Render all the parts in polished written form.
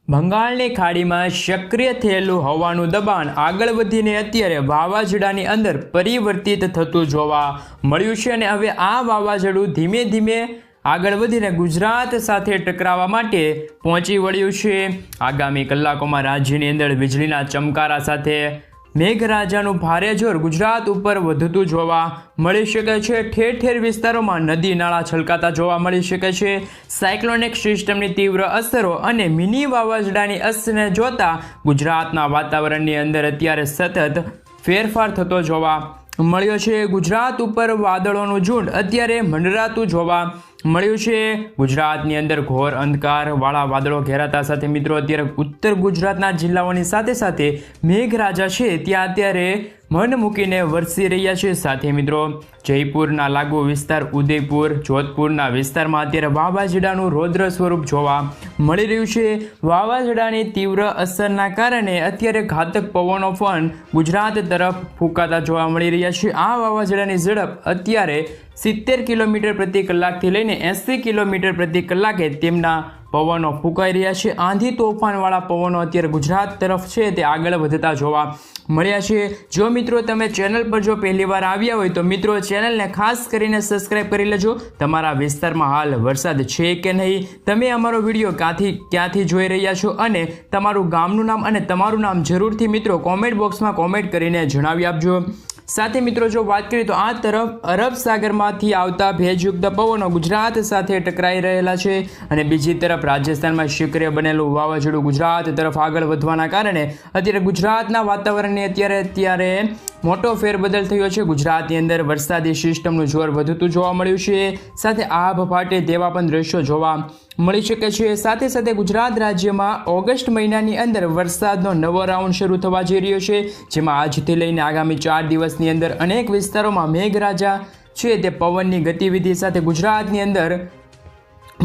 બંગાળની ખાડીમાં સક્રિય થયેલું હવાનું દબાણ આગળ વધીને અત્યારે વાવાઝોડાની અંદર પરિવર્તિત થતું જોવા મળ્યું છે અને હવે આ વાવાઝોડું ધીમે ધીમે આગળ વધીને ગુજરાત સાથે ટકરાવવા માટે પહોંચી વળ્યું છે। આગામી કલાકોમાં રાજ્યની અંદર વીજળીના ચમકારા સાથે મેઘરાજાનું ભારે જોર ગુજરાત ઉપર વધતું જોવા મળી શકે છે। ઠેર ઠેર વિસ્તારોમાં નદી નાળા છલકાતા જોવા મળી શકે છે। સાયક્લોનિક સિસ્ટમની તીવ્ર અસરો અને મિની વાવાઝોડાની અસરને જોતા ગુજરાતના વાતાવરણની અંદર અત્યારે સતત ફેરફાર થતો જોવા મળ્યો છે। ગુજરાત ઉપર વાદળોનું ઝુંડ અત્યારે મંડરાતું જોવા મળ્યું છે। ગુજરાતની અંદર ઘોર અંધકારવાળા વાદળો ઘેરાતા સાથે મિત્રો અત્યારે ઉત્તર ગુજરાતના જિલ્લાઓની સાથે સાથે મેઘરાજા છે ત્યાં અત્યારે મન મૂકીને વરસી રહ્યા છે। સાથે મિત્રો જયપુરના લાગુ વિસ્તાર ઉદયપુર જોધપુરના વિસ્તારમાં અત્યારે વાવાઝોડાનું રૌદ્ર સ્વરૂપ જોવા મળી રહ્યું છે। વાવાઝોડાની તીવ્ર અસરના કારણે અત્યારે ઘાતક પવનો પણ ગુજરાત તરફ ફૂંકાતા જોવા મળી રહ્યા છે। આ વાવાઝોડાની ઝડપ અત્યારે 70 કિલોમીટર પ્રતિ કલાકથી લઈને 80 કિલોમીટર પ્રતિ કલાકે તેમના પવનો ફૂંકાઈ રહ્યા છે। આંધી તોફાનવાળા પવનો અત્યારે ગુજરાત તરફ છે તે આગળ વધતા જોવા મળ્યા છે। જો મિત્રો તમે ચેનલ પર જો પહેલીવાર આવ્યા હોય તો મિત્રો ચેનલને ખાસ કરીને સબસ્ક્રાઇબ કરી લેજો। તમારા વિસ્તારમાં હાલ વરસાદ છે કે નહીં, તમે અમારો વિડીયો ક્યાંથી જોઈ રહ્યા છો અને તમારું ગામનું નામ અને તમારું નામ જરૂરથી મિત્રો કોમેન્ટ બોક્સમાં કોમેન્ટ કરીને જણાવી આપજો। સાથે મિત્રો જો વાત કરીએ તો આ તરફ અરબ સાગરમાંથી આવતા ભેજયુક્ત પવનો ગુજરાત સાથે ટકરાઈ રહેલા છે અને બીજી તરફ રાજસ્થાનમાં સક્રિય બનેલું વાવાઝોડું ગુજરાત તરફ આગળ વધવાના કારણે અત્યારે ગુજરાતના વાતાવરણની અત્યારે મોટો ફેરબદલ થયો છે। ગુજરાતની અંદર વરસાદી સિસ્ટમનું જોર વધતું જોવા મળ્યું છે। સાથે આભ ફાટે તેવા પણ દ્રશ્યો જોવા મળી શકે છે। સાથે સાથે ગુજરાત રાજ્યમાં ઓગસ્ટ મહિનાની અંદર વરસાદનો નવો રાઉન્ડ શરૂ થવા જઈ રહ્યો છે, જેમાં આજથી લઈને આગામી 4 દિવસની અંદર અનેક વિસ્તારોમાં મેઘરાજા છે તે પવનની ગતિવિધિ સાથે ગુજરાતની અંદર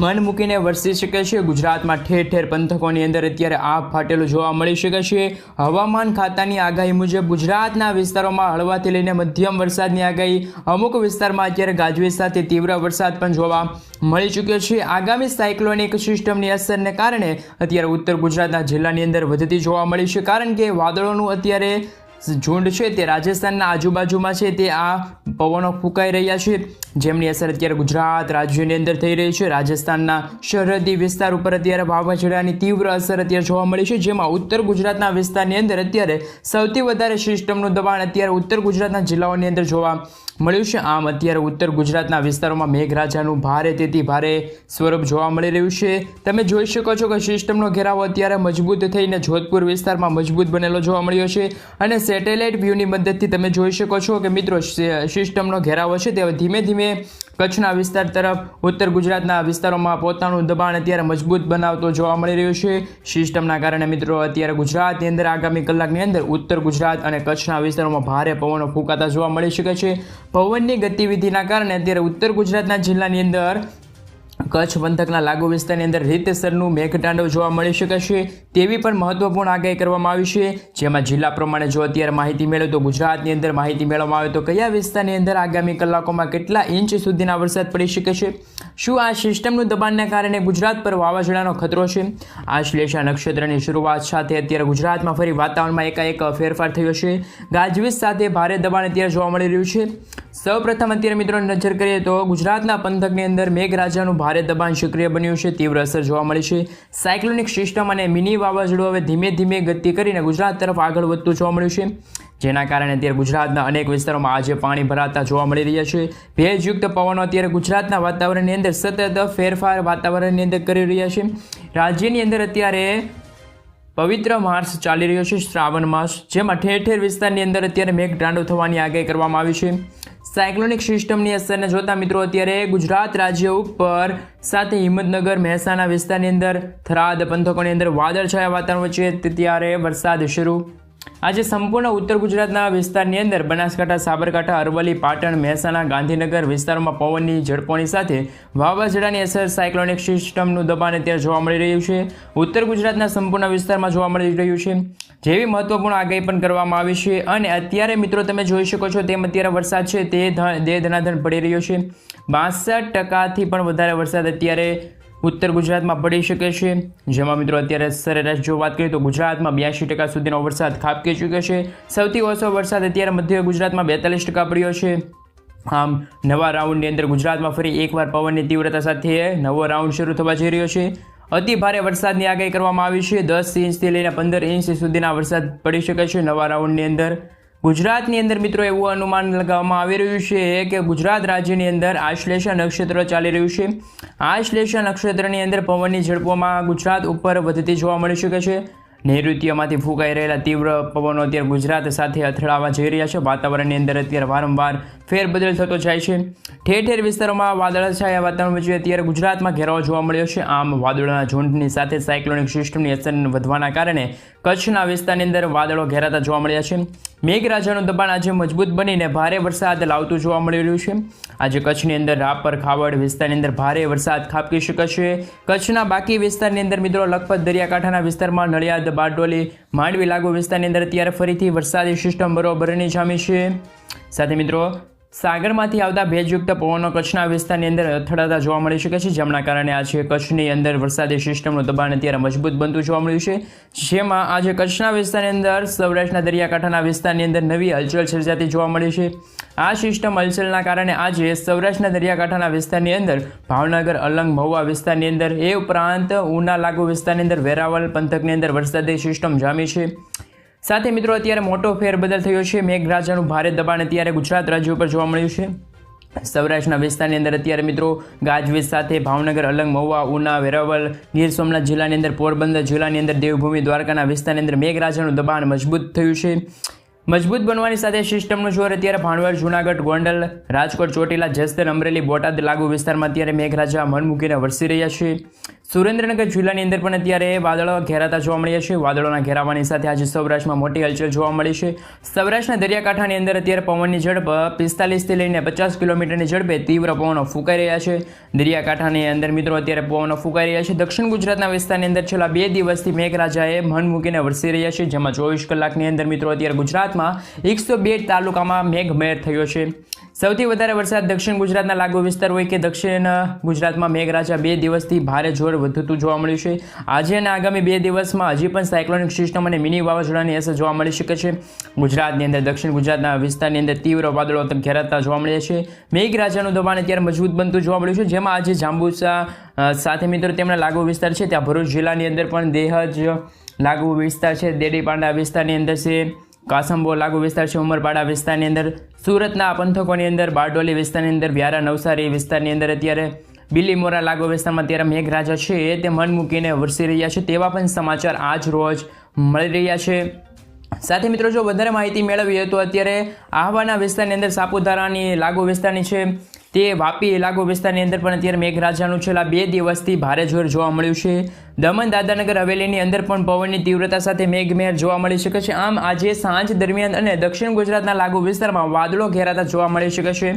મન મૂકીને વરસી શકે છે। ગુજરાતમાં ઠેર ઠેર પંથકોની અંદર અત્યારે આભ ફાટેલું જોવા મળી શકે છે। હવામાન ખાતાની આગાહી મુજબ ગુજરાતના વિસ્તારોમાં હળવાથી લઈને મધ્યમ વરસાદની આગાહી, અમુક વિસ્તારમાં અત્યારે ગાજવીજ સાથે તીવ્ર વરસાદ પણ જોવા મળી ચૂક્યો છે। આગામી સાયક્લોનિક સિસ્ટમની અસરને કારણે અત્યારે ઉત્તર ગુજરાતના જિલ્લાની અંદર વધતી જોવા મળી છે, કારણ કે વાદળોનું અત્યારે ઝુંડ છે તે રાજસ્થાનના આજુબાજુમાં છે તે આ પવનો ફૂંકાઈ રહ્યા છે, જેમની અસર અત્યારે ગુજરાત રાજ્યની અંદર થઈ રહી છે। રાજસ્થાનના સરહદી વિસ્તાર ઉપર અત્યારે વાવાઝોડાની તીવ્ર અસર અત્યારે જોવા મળી છે, જેમાં ઉત્તર ગુજરાતના વિસ્તારની અંદર અત્યારે સૌથી વધારે સિસ્ટમનું દબાણ અત્યારે ઉત્તર ગુજરાતના જિલ્લાઓની અંદર જોવા મળ્યું છે। આમ અત્યારે ઉત્તર ગુજરાતના વિસ્તારોમાં મેઘરાજાનું ભારે તેથી ભારે સ્વરૂપ જોવા મળી રહ્યું છે। તમે જોઈ શકો છો કે સિસ્ટમનો ઘેરાવો અત્યારે મજબૂત થઈને જોધપુર વિસ્તારમાં મજબૂત બનેલો જોવા મળ્યો છે અને સેટેલાઇટ વ્યૂની મદદથી તમે જોઈ શકો છો કે મિત્રો સિસ્ટમનો ઘેરાવો છે તે ધીમે ધીમે કચ્છના વિસ્તાર તરફ ઉત્તર ગુજરાતના વિસ્તારોમાં પોતાનું દબાણ અત્યારે મજબૂત બનાવતો જોવા મળી રહ્યું છે। સિસ્ટમના કારણે મિત્રો અત્યારે ગુજરાતની અંદર આગામી કલાકની અંદર ઉત્તર ગુજરાત અને કચ્છના વિસ્તારોમાં ભારે પવનો ફૂંકાતા જોવા મળી શકે છે। પવનની ગતિવિધિના કારણે અત્યારે ઉત્તર ગુજરાતના જિલ્લાની અંદર કચ્છ પંથકના લાગુ વિસ્તારની અંદર રીતસરનું મેઘતાંડવ જોવા મળી શકે છે તેવી પણ મહત્વપૂર્ણ આગાહી કરવામાં આવી છે, જેમાં જિલ્લા પ્રમાણે જો અત્યારે માહિતી મેળવે તો ગુજરાતની અંદર માહિતી મેળવવામાં આવે તો કયા વિસ્તારની અંદર આગામી કલાકોમાં કેટલા ઇંચ સુધીના વરસાદ પડી શકે છે, શું આ સિસ્ટમનું દબાણને કારણે ગુજરાત પર વાવાઝોડાનો ખતરો છે। આશ્લેષા નક્ષત્રની શરૂઆત સાથે અત્યારે ગુજરાતમાં ફરી વાતાવરણમાં એકાએક ફેરફાર થયો છે। ગાજવીજ સાથે ભારે દબાણ અત્યારે જોવા મળી રહ્યું છે। સૌપ્રથમ અત્યારે મિત્રો નજર કરીએ તો ગુજરાતના પંથકની અંદર મેઘરાજાનું ભારે દબાણ સક્રિય બન્યું છે, તીવ્ર અસર જોવા મળી છે। સાયક્લોનિક સિસ્ટમ અને મિની વાવાઝોડું હવે ધીમે ધીમે ગતિ કરીને ગુજરાત તરફ આગળ વધતું જોવા મળ્યું છે, જેના કારણે અત્યારે ગુજરાતના અનેક વિસ્તારોમાં આજે પાણી ભરાતા જોવા મળી રહ્યા છે। ભેજયુક્ત પવનો અત્યારે ગુજરાતના વાતાવરણની અંદર સતત ફેરફાર વાતાવરણની અંદર કરી રહ્યા છે। રાજ્યની અંદર અત્યારે પવિત્ર માસ ચાલી રહ્યો છે, શ્રાવણ માસ, જેમાં ઠેર ઠેર વિસ્તારની અંદર અત્યારે મેઘતાંડવ થવાની આગાહી કરવામાં આવી છે। સાયક્લોનિક સિસ્ટમની અસરને જોતા મિત્રો અત્યારે ગુજરાત રાજ્ય ઉપર સાથે હિંમતનગર મહેસાણા વિસ્તારની અંદર થરાદ પંથકોની અંદર વાદળછાયા વાતાવરણ વચ્ચે ત્યારે વરસાદ શરૂ। આજે સંપૂર્ણ ઉત્તર ગુજરાતના વિસ્તારની અંદર બનાસકાંઠા, સાબરકાંઠા, અરવલ્લી, પાટણ, મહેસાણા, ગાંધીનગર વિસ્તારોમાં પવનની ઝડપોની સાથે વાવાઝોડાની અસર સાયક્લોનિક સિસ્ટમનું દબાણ અત્યારે જોવા મળી રહ્યું છે। ઉત્તર ગુજરાતના સંપૂર્ણ વિસ્તારમાં જોવા મળી રહ્યું છે, જેવી મહત્વપૂર્ણ આગાહી પણ કરવામાં આવી છે। અને અત્યારે મિત્રો તમે જોઈ શકો છો તેમ અત્યારે વરસાદ છે તે ધનાધન પડી રહ્યો છે। 62% પણ વધારે વરસાદ અત્યારે ઉત્તર ગુજરાતમાં પડી શકે છે, જેમાં મિત્રો અત્યારે સરેરાશ જો વાત કરીએ તો ગુજરાતમાં 82% સુધીનો વરસાદ ખાબકી ચૂક્યો છે। સૌથી ઓછો વરસાદ અત્યારે મધ્ય ગુજરાતમાં 42% પડ્યો છે। આમ નવા રાઉન્ડની અંદર ગુજરાતમાં ફરી એકવાર પવનની તીવ્રતા સાથે નવો રાઉન્ડ શરૂ થવા જઈ રહ્યો છે। અતિ ભારે વરસાદની આગાહી કરવામાં આવી છે। 10 ઇંચથી લઈને 15 ઇંચ સુધીના વરસાદ પડી શકે છે નવા રાઉન્ડની અંદર। ગુજરાતની અંદર મિત્રો એવું અનુમાન લગાવવામાં આવી રહ્યું છે કે ગુજરાત રાજ્યની અંદર આશ્લેષા નક્ષત્ર ચાલી રહ્યું છે। આશ્લેષા નક્ષત્રની અંદર પવનની ઝડપોમાં ગુજરાત ઉપર વધતી જોવા મળી શકે છે। નૈઋત્યમાંથી ફૂંકાઈ રહેલા તીવ્ર પવનો અત્યારે ગુજરાત સાથે અથડાવા જઈ રહ્યા છે। વાતાવરણની અંદર અત્યારે વારંવાર ફેરબદલ થતો જાય છે। ઠેર ઠેર વિસ્તારોમાં વાદળછાયા વાતાવરણ વચ્ચે અત્યારે ગુજરાતમાં ઘેરાવો જોવા મળ્યો છે। આમ વાદળોના ઝુંડની સાથે સાયક્લોનિક સિસ્ટમની અસર વધવાના કારણે કચ્છના વિસ્તારની અંદર વાદળો ઘેરાતા જોવા મળ્યા છે। મેઘરાજાનું દબાણ આજે મજબૂત બનીને ભારે વરસાદ લાવતું જોવા મળી રહ્યું છે। આજે કચ્છની અંદર રાપર ખાવડ વિસ્તારની અંદર ભારે વરસાદ ખાબકી શકે છે। કચ્છના બાકી વિસ્તારની અંદર મિત્રો લખપત દરિયાકાંઠાના વિસ્તારમાં નડિયાદ બારડોલી માંડવી લાગુ વિસ્તારની અંદર અત્યારે ફરીથી વરસાદી સિસ્ટમ બરોબરની જામી છે। સાથે મિત્રો સાગરમાંથી આવતા ભેજયુક્ત પવનો કચ્છના વિસ્તારની અંદર અથડાતા જોવા મળી શકે છે, જેમના કારણે આજે કચ્છની અંદર વરસાદી સિસ્ટમનું દબાણ અત્યારે મજબૂત બનતું જોવા મળ્યું છે। જેમાં આજે કચ્છના વિસ્તારની અંદર સૌરાષ્ટ્રના દરિયાકાંઠાના વિસ્તારની અંદર નવી હલચલ સર્જાતી જોવા મળી છે। આ સિસ્ટમ હલચલના કારણે આજે સૌરાષ્ટ્રના દરિયાકાંઠાના વિસ્તારની અંદર ભાવનગર અલંગ મહુવા વિસ્તારની અંદર એ ઉપરાંત ઉના લાગુ વિસ્તારની અંદર વેરાવળ પંથકની અંદર વરસાદી સિસ્ટમ જામી છે। સાથે મિત્રો અત્યારે મોટો ફેરબદલ થયો છે। મેઘરાજાનું ભારે દબાણ અત્યારે ગુજરાત રાજ્ય ઉપર જોવા મળ્યું છે। સૌરાષ્ટ્રના વિસ્તારની અંદર અત્યારે મિત્રો ગાજવીજ સાથે ભાવનગર અલંગ મહુવા ઉના વેરાવળ ગીર સોમનાથ જિલ્લાની અંદર પોરબંદર જિલ્લાની અંદર દેવભૂમિ દ્વારકાના વિસ્તારની અંદર મેઘરાજાનું દબાણ મજબૂત થયું છે। મજબૂત બનવાની સાથે સિસ્ટમનું જોર અત્યારે ભાણવડ જૂનાગઢ ગોંડલ રાજકોટ ચોટીલા જસદણ અમરેલી બોટાદ લાગુ વિસ્તારમાં અત્યારે મેઘરાજા મન મૂકીને વરસી રહ્યા છે। સુરેન્દ્રનગર જિલ્લાની અંદર પણ અત્યારે વાદળો ઘેરાતા જોવા મળ્યા છે। વાદળોના ઘેરાવાની સાથે આજે સૌરાષ્ટ્રમાં મોટી હલચલ જોવા મળી છે। સૌરાષ્ટ્રના દરિયાકાંઠાની અંદર અત્યારે પવનની ઝડપ 45થી લઈને 50 કિલોમીટરની ઝડપે તીવ્ર પવનો ફૂંકાઈ રહ્યા છે। દરિયાકાંઠાની અંદર મિત્રો અત્યારે પવનો ફૂંકાઈ રહ્યા છે। દક્ષિણ ગુજરાતના વિસ્તારની અંદર છેલ્લા 2 દિવસથી મેઘરાજાએ મન મૂકીને વરસી રહ્યા છે, જેમાં 24 કલાકની અંદર મિત્રો અત્યારે ગુજરાતમાં 102 તાલુકામાં મેઘમહેર થયો છે। સૌથી વધારે વરસાદ દક્ષિણ ગુજરાતના લાગુ વિસ્તાર હોય કે દક્ષિણ ગુજરાતમાં મેઘરાજા 2 દિવસથી ભારે જોર વધતું જોવા મળ્યું છે। આજે અને આગામી 2 દિવસમાં હજી પણ સાયક્લોનિક સિસ્ટમ અને મિની વાવાઝોડાની અસર જોવા મળી શકે છે। ગુજરાતની અંદર દક્ષિણ ગુજરાતના વિસ્તારની અંદર તીવ્ર વાદળો ઘેરાતા જોવા મળ્યા છે। મેઘરાજાનું દબાણ અત્યારે મજબૂત બનતું જોવા મળ્યું છે, જેમાં આજે જાંબુસા સાથે મિત્રો તેમના લાગુ વિસ્તાર છે ત્યાં ભરૂચ જિલ્લાની અંદર પણ દેહજ લાગુ વિસ્તાર છે, દેડીપાંડા વિસ્તારની અંદર છે, કાસંબો લાગુ વિસ્તાર છે, ઉમરપાડા વિસ્તારની અંદર, સુરતના પંથકોની અંદર બારડોલી વિસ્તારની અંદર, વ્યારા નવસારી વિસ્તારની અંદર અત્યારે બિલીમોરા લાગુ વિસ્તારમાં અત્યારે મેઘરાજા છે તે મન મૂકીને વરસી રહ્યા છે, તેવા પણ સમાચાર આજ રોજ મળી રહ્યા છે। સાથે મિત્રો જો વધારે માહિતી મેળવીએ તો અત્યારે આહવાના વિસ્તારની અંદર સાપુતારાની લાગુ વિસ્તારની છે તે વાપી લાગુ વિસ્તારની અંદર પણ અત્યારે મેઘરાજાનું છેલ્લા 2 દિવસથી ભારે જોર જોવા મળ્યું છે। દમણ દાદરાનગર હવેલીની અંદર પણ પવનની તીવ્રતા સાથે મેઘમહેર જોવા મળી શકે છે। આમ આજે સાંજ દરમિયાન અને દક્ષિણ ગુજરાતના લાગુ વિસ્તારમાં વાદળો ઘેરાતા જોવા મળી શકે છે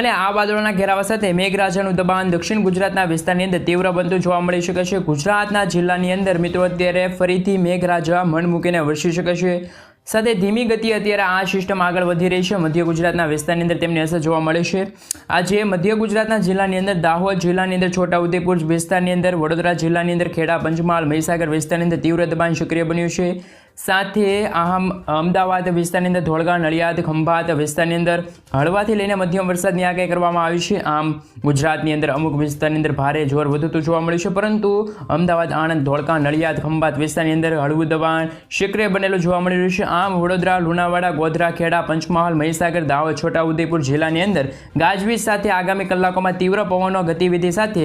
અને આ વાદળોના ઘેરાવા સાથે મેઘરાજાનું દબાણ દક્ષિણ ગુજરાતના વિસ્તારની અંદર તીવ્ર બનતું જોવા મળી શકે છે। ગુજરાતના જિલ્લાની અંદર મિત્રો અત્યારે ફરીથી મેઘરાજા મન મૂકીને વરસી શકે છે। સાથે ધીમી ગતિએ અત્યારે આ સિસ્ટમ આગળ વધી રહી છે। મધ્ય ગુજરાતના વિસ્તારની અંદર તેમની અસર જોવા મળે છે। આજે મધ્ય ગુજરાતના જિલ્લાની અંદર દાહોદ જિલ્લાની અંદર છોટાઉદેપુર વિસ્તારની અંદર, વડોદરા જિલ્લાની અંદર ખેડા પંચમહાલ મહીસાગર વિસ્તારની અંદર તીવ્ર દબાણ સક્રિય બન્યું છે। સાથે અમદાવાદ વિસ્તારની અંદર ધોળકા નડિયાદ ખંભાત વિસ્તારની અંદર હળવાથી લઈને મધ્યમ વરસાદની આગાહી કરવામાં આવી છે। આમ ગુજરાતની અંદર અમુક વિસ્તારની અંદર ભારે જોર વધતું જોવા મળ્યું છે, પરંતુ અમદાવાદ આણંદ ધોળકા નડિયાદ ખંભાત વિસ્તારની અંદર હળવું દબાણ સક્રિય બનેલું જોવા મળી રહ્યું છે। આમ વડોદરા લુણાવાડા ગોધરા ખેડા પંચમહાલ મહીસાગર દાહોદ છોટાઉદેપુર જિલ્લાની અંદર ગાજવીજ સાથે આગામી કલાકોમાં તીવ્ર પવનો ગતિવિધિ સાથે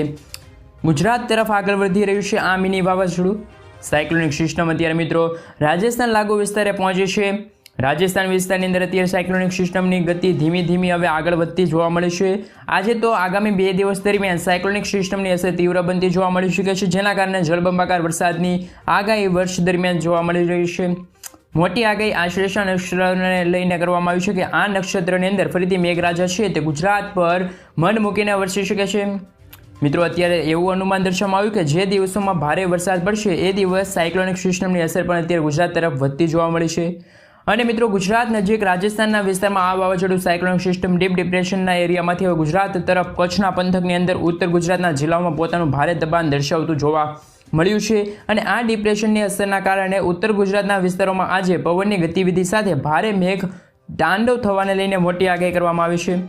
ગુજરાત તરફ આગળ વધી રહ્યું છે આ મિની વાવાઝોડું। સાયક્લોનિક સિસ્ટમ અત્યારે મિત્રો રાજસ્થાન લાગુ વિસ્તારે પહોંચે છે। રાજસ્થાન વિસ્તારની અંદર અત્યારે સાયક્લોનિક સિસ્ટમની ગતિ ધીમી ધીમી હવે આગળ વધતી જોવા મળે છે। આજે તો આગામી 2 દિવસ દરમિયાન સાયક્લોનિક સિસ્ટમની અસર તીવ્ર બનતી જોવા મળી શકે છે, જેના કારણે જળબંબાકાર વરસાદની આગાહી વર્ષ દરમિયાન જોવા મળી રહી છે। મોટી આગાહી આશ્લેષા નક્ષત્રને લઈને કરવામાં આવી છે કે આ નક્ષત્રની અંદર ફરીથી મેઘરાજા છે તે ગુજરાત પર મન મૂકીને વરસી શકે છે। મિત્રો અત્યારે એવું અનુમાન દર્શાવવામાં આવ્યું કે જે દિવસોમાં ભારે વરસાદ પડશે એ દિવસ સાયક્લોનિક સિસ્ટમની અસર પણ અત્યારે ગુજરાત તરફ વધતી જોવા મળી છે અને મિત્રો ગુજરાત નજીક રાજસ્થાનના વિસ્તારમાં આ વાવાઝોડું સાયક્લોનિક સિસ્ટમ ડીપ ડિપ્રેશનના એરિયામાંથી હવે ગુજરાત તરફ કચ્છના પંથકની અંદર ઉત્તર ગુજરાતના જિલ્લાઓમાં પોતાનું ભારે દબાણ દર્શાવતું જોવા મળ્યું છે અને આ ડિપ્રેશનની અસરના કારણે ઉત્તર ગુજરાતના વિસ્તારોમાં આજે પવનની ગતિવિધિ સાથે ભારે મેઘ તાંડવ થવાને લઈને મોટી આગાહી કરવામાં આવી છે.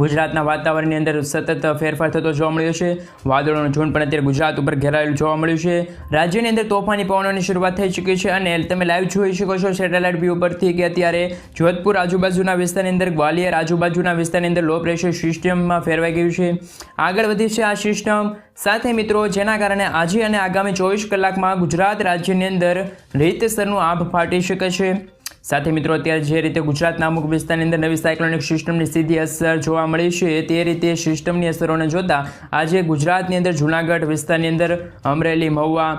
ગુજરાતના વાતાવરણની અંદર સતત ફેરફાર થતો જોવા મળ્યો છે. વાદળોનું ઝુંડ પણ અત્યારે ગુજરાત ઉપર ઘેરાયેલું જોવા મળ્યું છે. રાજ્યની અંદર તોફાની પવનોની શરૂઆત થઈ ચૂકી છે અને તમે લાઈવ જોઈ શકો છો સેટેલાઇટ વ્યૂ પરથી કે અત્યારે જોધપુર આજુબાજુના વિસ્તારની અંદર, ગ્વાલિયર આજુબાજુના વિસ્તારની અંદર લો પ્રેશર સિસ્ટમમાં ફેરવાઈ ગયું છે. આગળ વધી છે આ સિસ્ટમ સાથે મિત્રો, જેના કારણે આજે અને આગામી 24 કલાકમાં ગુજરાત રાજ્યની અંદર રીતસરનું આભ ફાટી શકે છે. સાથે મિત્રો, અત્યારે જે રીતે ગુજરાતના અમુક વિસ્તારની અંદર નવી સાયક્લોનિક સિસ્ટમની સીધી અસર જોવા મળી છે, તે રીતે સિસ્ટમની અસરોને જોતા આજે ગુજરાતની અંદર જૂનાગઢ વિસ્તારની અંદર, અમરેલી, મહુવા,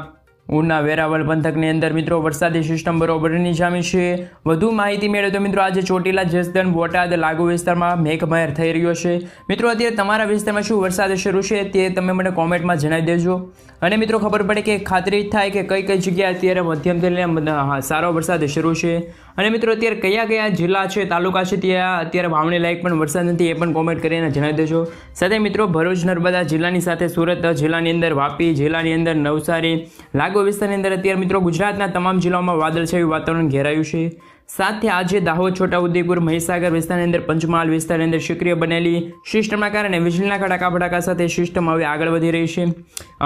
ઉના, વેરાવળ પંથકની અંદર મિત્રો વરસાદી સિસ્ટમ બરોબરની જામી છે. વધુ માહિતી મેળવે તો મિત્રો આજે ચોટીલા, જસદણ, બોટાદ લાગુ વિસ્તારમાં મેઘમહેર થઈ રહ્યો છે. મિત્રો અત્યારે તમારા વિસ્તારમાં શું વરસાદ શરૂ છે તે તમે મને કોમેન્ટમાં જણાવી દેજો અને મિત્રો ખબર પડે કે ખાતરી થાય કે કઈ કઈ જગ્યાએ અત્યારે મધ્યમથી લઈને સારો વરસાદ શરૂ છે. અને મિત્રો અત્યારે કયા કયા જિલ્લા છે, તાલુકા છે, ત્યાં અત્યારે વાવણી લાયક પણ વરસાદ નથી એ પણ કોમેન્ટ કરીને જણાવી દેજો. સાથે મિત્રો ભરૂચ, નર્મદા જિલ્લાની સાથે સુરત જિલ્લાની અંદર, વાપી જિલ્લાની અંદર, નવસારી લાગુ વિસ્તારની અંદર અત્યારે મિત્રો ગુજરાતના તમામ જિલ્લાઓમાં વાદળછાયું વાતાવરણ ઘેરાયું છે. સાથે આજે દાહોદ, છોટાઉદેપુર, મહીસાગર વિસ્તારની અંદર, પંચમહાલ વિસ્તારની અંદર સક્રિય બનેલી સિસ્ટમના કારણે વીજળીના કડાકા ભડાકા સાથે સિસ્ટમ હવે આગળ વધી રહી છે.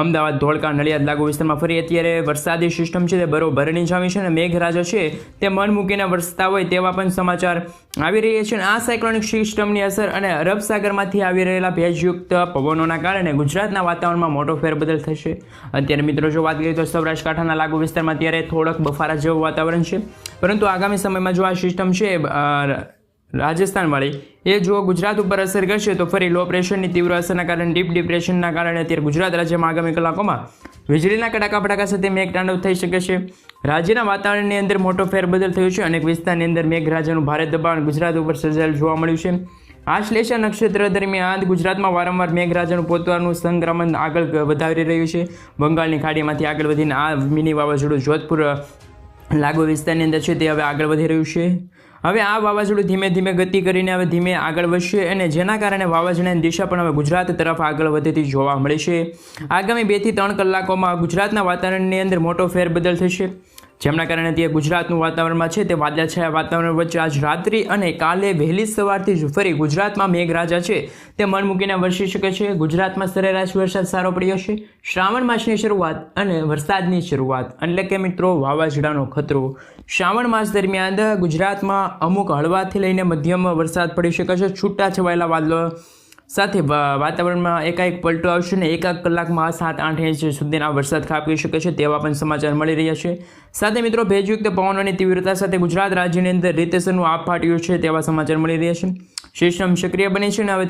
અમદાવાદ, ધોળકા, નડિયાદ લાગુ વિસ્તારમાં ફરી અત્યારે વરસાદી સિસ્ટમ છે તે બરોબરની જામી છે અને મેઘરાજા છે તે મન મૂકીને વરસતા હોય તેવા પણ સમાચાર આવી રહ્યા છે. આ સાયક્લોનિક સિસ્ટમની અસર અને અરબ સાગરમાંથી આવી રહેલા ભેજયુક્ત પવનોના કારણે ગુજરાતના વાતાવરણમાં મોટો ફેરબદલ થશે. અત્યારે મિત્રો જો વાત કરીએ તો સૌરાષ્ટ્ર કાંઠાના લાગુ વિસ્તારમાં અત્યારે થોડોક બફારા જેવું વાતાવરણ છે, પરંતુ આગામી સમયમાં જો આ સિસ્ટમ છે રાજસ્થાનવાળી એ જો ગુજરાત ઉપર અસર કરશે તો ફરી લો પ્રેશરની તીવ્ર અસરના કારણે ડીપ ડિપ્રેશનના કારણે અત્યારે ગુજરાત રાજ્યમાં આગામી કલાકોમાં વીજળીના કડાકા ભડાકા સાથે મેઘતાંડવ થઈ શકે છે. રાજ્યના વાતાવરણની અંદર મોટો ફેરબદલ થયો છે. અનેક વિસ્તારની અંદર મેઘરાજાનું ભારે દબાણ ગુજરાત ઉપર સર્જાયેલ જોવા મળ્યું છે. આશ્લેષા નક્ષત્ર દરમિયાન ગુજરાતમાં વારંવાર મેઘરાજાનું પોતાનું સંક્રમણ આગળ વધારી રહ્યું છે. બંગાળની ખાડીમાંથી આગળ વધીને આ મિની વાવાઝોડું જોધપુર લાગુ વિસ્તારની અંદર છે તે હવે આગળ વધી રહ્યું છે. હવે આ વાવાઝોડું ધીમે ધીમે ગતિ કરીને હવે ધીમે આગળ વધશે અને જેના કારણે વાવાઝોડાની દિશા પણ હવે ગુજરાત તરફ આગળ વધતી જોવા મળે છે. આગામી 2 થી 3 કલાકોમાં ગુજરાતના વાતાવરણની અંદર મોટો ફેરબદલ થશે, જેમના કારણે તે ગુજરાતનું વાતાવરણમાં છે તે વાદળછાયા વાતાવરણ વચ્ચે આજ રાત્રિ અને કાલે વહેલી સવારથી જ ફરી ગુજરાતમાં મેઘરાજા છે તે મન મૂકીને વરસી શકે છે. ગુજરાતમાં સરેરાશ વરસાદ સારો પડ્યો છે. શ્રાવણ માસની શરૂઆત અને વરસાદની શરૂઆત એટલે કે મિત્રો વાવાઝોડાનો ખતરો. શ્રાવણ માસ દરમિયાન ગુજરાતમાં અમુક હળવાથી લઈને મધ્યમ વરસાદ પડી શકે છે. છૂટા છવાયેલા વાદળો સાથે વાતાવરણમાં એકાએક પલટો આવશે ને 1 કલાકમાં 7-8 ઇંચ સુધીના વરસાદ ખાબકી શકે છે તેવા પણ સમાચાર મળી રહ્યા છે. સાથે મિત્રો ભેજયુક્ત પવનોની તીવ્રતા સાથે ગુજરાત રાજ્યની અંદર રીતસરનું આભ ફાટ્યું છે તેવા સમાચાર મળી રહ્યા છે. સિસ્ટમ સક્રિય બની છે અને હવે